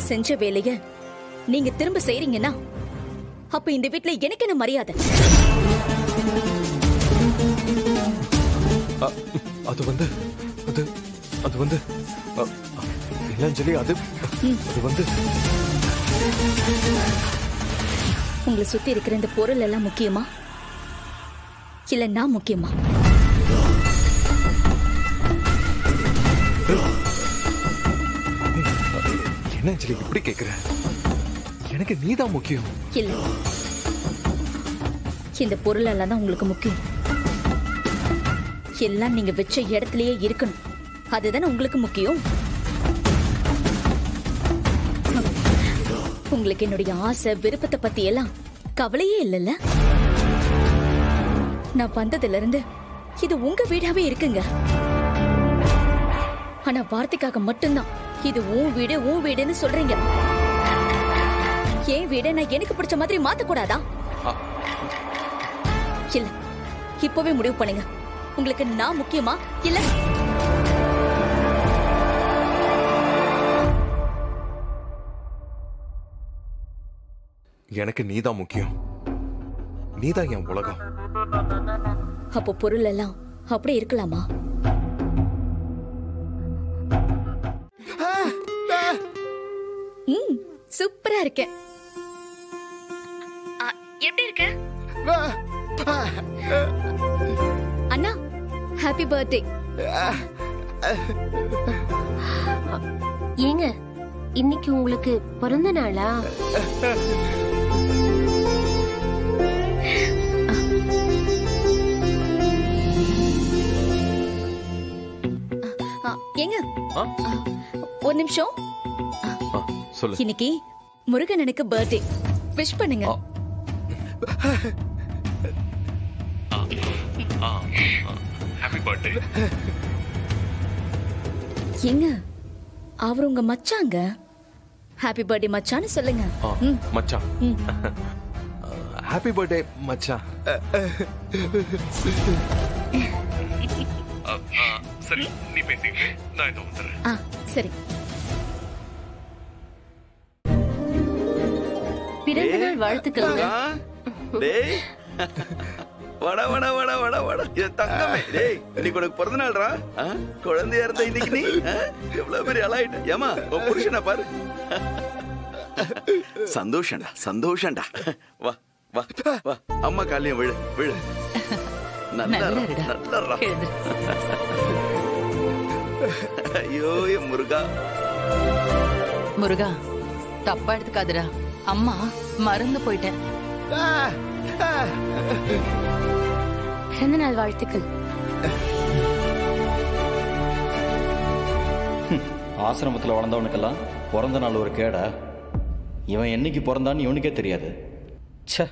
செஞ்ச வேலைய நீங்க திரும்ப செய்றீங்கன்னா அப்ப இந்த வீட்ல எனக்கு என்ன மரியாதை? அது வந்து அது அது வந்து இளஞ்சலி அது அது வந்து உங்களை சுத்தி இருக்கிற இந்த பொருள் எல்லாம் முக்கியமா இல்ல நான் முக்கியமா? என்ன அஞ்சலி இப்படி கேக்குற? எனக்கு நீதான் முக்கியம். இல்ல, இந்த பொருள் எல்லாம் தான் உங்களுக்கு முக்கியம். எல்லாம் நீங்க வச்ச இடத்துலயே இருக்கணும், அதுதானே உங்களுக்கு முக்கியம். உங்களுக்கு என்னுடைய ஆசை விருப்பத்தை பத்தி எல்லாம் கவலையே இல்லைல்ல? நான் வந்ததுல இருந்து இது உங்க வீடாவே இருக்குங்க. ஆனா வார்த்தைக்காக மட்டும்தான் இது உன் வீடு உன் வீடுன்னு சொல்றீங்க. என் வீட நான் எனக்கு பிடிச்ச மாதிரி மாத்தக்கூடாதா? இல்ல, இப்பவே முடிவு பண்ணுங்க. உங்களுக்கு நான் முக்கியமா இல்ல? எனக்கு நீதான் முக்கியம். நீதான் என் உலகம். அப்போ பொருள் எல்லாம் அப்படியே இருக்கலாமா? சூப்பரா இருக்கேன். எப்படி இருக்க அண்ணா? Happy birthday. ஏங்க, இன்னைக்கு உங்களுக்கு பிறந்த நாளா? ஏங்க ஒரு நிமிஷம். இன்னைக்கு முருகன் எனக்கு பர்த்டே, விஷ் பண்ணுங்க. Happy birthday. ஏங்க, அவர் உங்க மச்சாங்க. ஹாப்பி பர்த்டே மச்சான்னு சொல்லுங்க. மச்சான். ஹாப்பி பர்த்டே மச்சான். சரி, நீ பேசிட்டு நான் இதோ வந்துறேன். சரி. பிறந்த நாள் வாழ்த்துக்கள். டேய் வட வட வட வட வட என் தங்கமே. டேய் இன்னைக்கு உனக்கு பிறந்த நாள்ரா. குழந்தையா இருந்த இன்னைக்கு நீ எவ்வளவு பெரிய ஆளாயிட்ட. ஏமா உன் புருஷனை பாரு. சந்தோஷம்டா சந்தோஷம்டா. வா வா வா, அம்மா காலையும் விழு விழு. நல்லா நல்லா. ஐயோ என் முருகா. முருகா, தப்பா எடுத்துக்காதடா. அம்மா மறந்து போயிட்டேன். பிறந்த நாள் வாழ்த்துக்கள். ஆசிரமத்தில் வளர்ந்தவனுக்கெல்லாம் பிறந்த நாள் ஒரு கேடா? இவன் என்னைக்கு பிறந்தான்னு இவனுக்கே தெரியாது. ச்சே.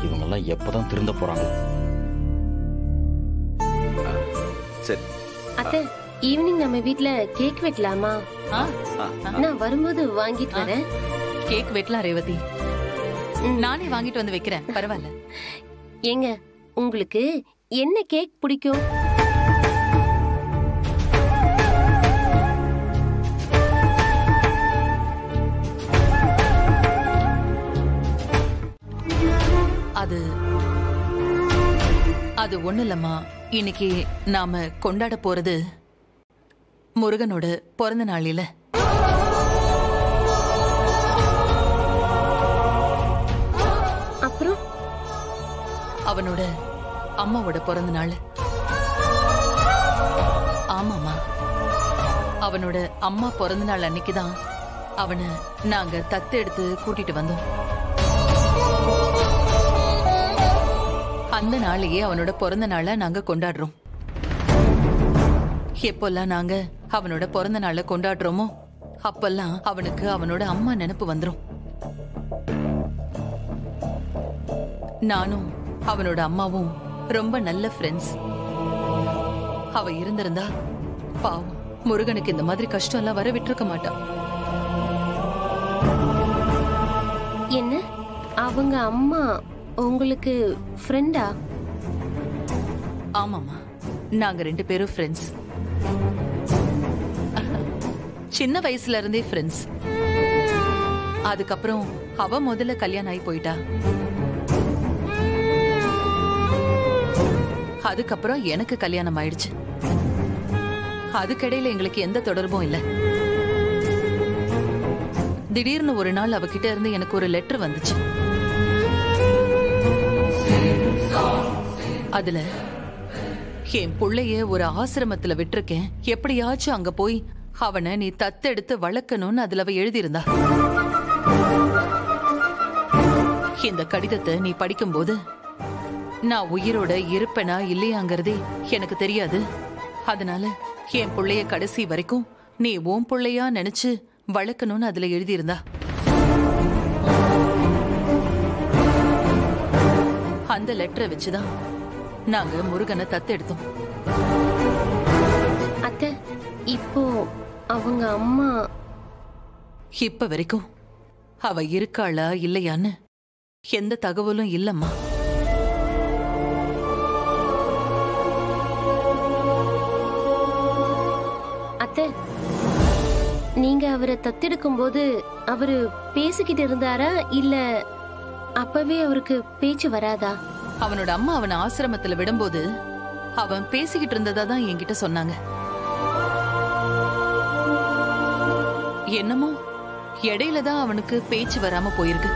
இவங்கெல்லாம் எப்பதான் திருந்த போறாங்க? சரி அத்தை, ஈவினிங் நம்ம வீட்ல கேக் வெட்டலாமா? நான் வரும்போது வாங்கிட்டு வரேன். கேக் வெட்டலாம் ரேவதி. நானே வாங்கிட்டு வந்து வைக்கிறேன், பரவாயில்ல. ஏங்க, உங்களுக்கு என்ன கேக் பிடிக்கும்? அது ஒண்ணு இல்லம்மா. இன்னைக்கு நாம கொண்டாட போறது முருகனோட பிறந்த நாள் இல்ல. அப்புறம் அவனோட அம்மாவோட பிறந்த நாள். ஆமாமா, அவனோட அம்மா பிறந்த நாள் அன்னைக்குதான் அவனை நாங்க தத்து எடுத்து கூட்டிட்டு வந்தோம். அந்த நாளையே அவனோட பிறந்த நாளை நாங்க கொண்டாடுறோம். எப்பெல்லாம் நாங்க அவனோட பிறந்த நாளை கொண்டாடுறோமோ அப்பெல்லாம் அவனுக்கு அவனோட அம்மா நினைப்பு வந்துரும். நானும் அவனோட அம்மாவும் ரொம்ப நல்ல ஃப்ரெண்ட்ஸ். அவ இருந்திருந்தா பாவம் முருகனுக்கு இந்த மாதிரி கஷ்டம் எல்லாம் வர விட்டுருக்க மாட்டான். என்ன, அவங்க அம்மா உங்களுக்கு ஃப்ரெண்டா? ஆமாமா, நாங்க 2 பேரும் ஃப்ரெண்ட்ஸ். சின்ன வயசுல இருந்தே ஃப்ரெண்ட்ஸ். அதுக்கப்புறம் அவ முதல்ல கல்யாணம் ஆகி போயிட்டா. அதுக்கப்புறம் எனக்கு கல்யாணம் ஆயிடுச்சு. அதுக்கிடையில எங்களுக்கு எந்த தொடர்பும் இல்ல. திடீர்னு ஒரு நாள் அவகிட்ட இருந்து எனக்கு ஒரு லெட்டர் வந்துச்சு. அதுல என் புள்ளைய ஒரு ஆசிரமத்துல விட்டிருக்கேன், எப்படியாச்சும் அங்க போய் அவனை நீ தத்தெடுத்து வளர்க்கணும்னு அதுல அவ எழுதியிருந்தா. இந்த கடிதத்தை நீ படிக்கும்போது நான் உயிரோட இருப்பேனா இல்லையாங்கிறதே எனக்கு தெரியாது. அதனால என் புள்ளைய கடைசி வரைக்கும் நீ உன் புள்ளையா நினைச்சு வளர்க்கணும்னு அதுல எழுதியிருந்தா. அந்த லெட்டரை வச்சுதான் நாங்க முருகனை தத்தெடுத்தோம். அத்தை, இப்போ அவங்க அம்மா இப்ப வரைக்கும் அவ இருக்காளா இல்லையான்னு எந்த தகவலும் இல்லம்மா. அத்தை, நீங்க அவரை தத்தெடுக்கும் போது அவரு பேசிக்கிட்டு இருந்தாரா இல்ல அப்பவே அவருக்கு பேச்சு வராதா? அவனோட அம்மா அவனை ஆசிரமத்துல விடும்போது அவன் பேசிக்கிட்டு இருந்ததா தான் என்கிட்ட சொன்னாங்க. என்னமோ இடையில தான் அவனுக்கு பேச்சு வராம போயிருக்கு.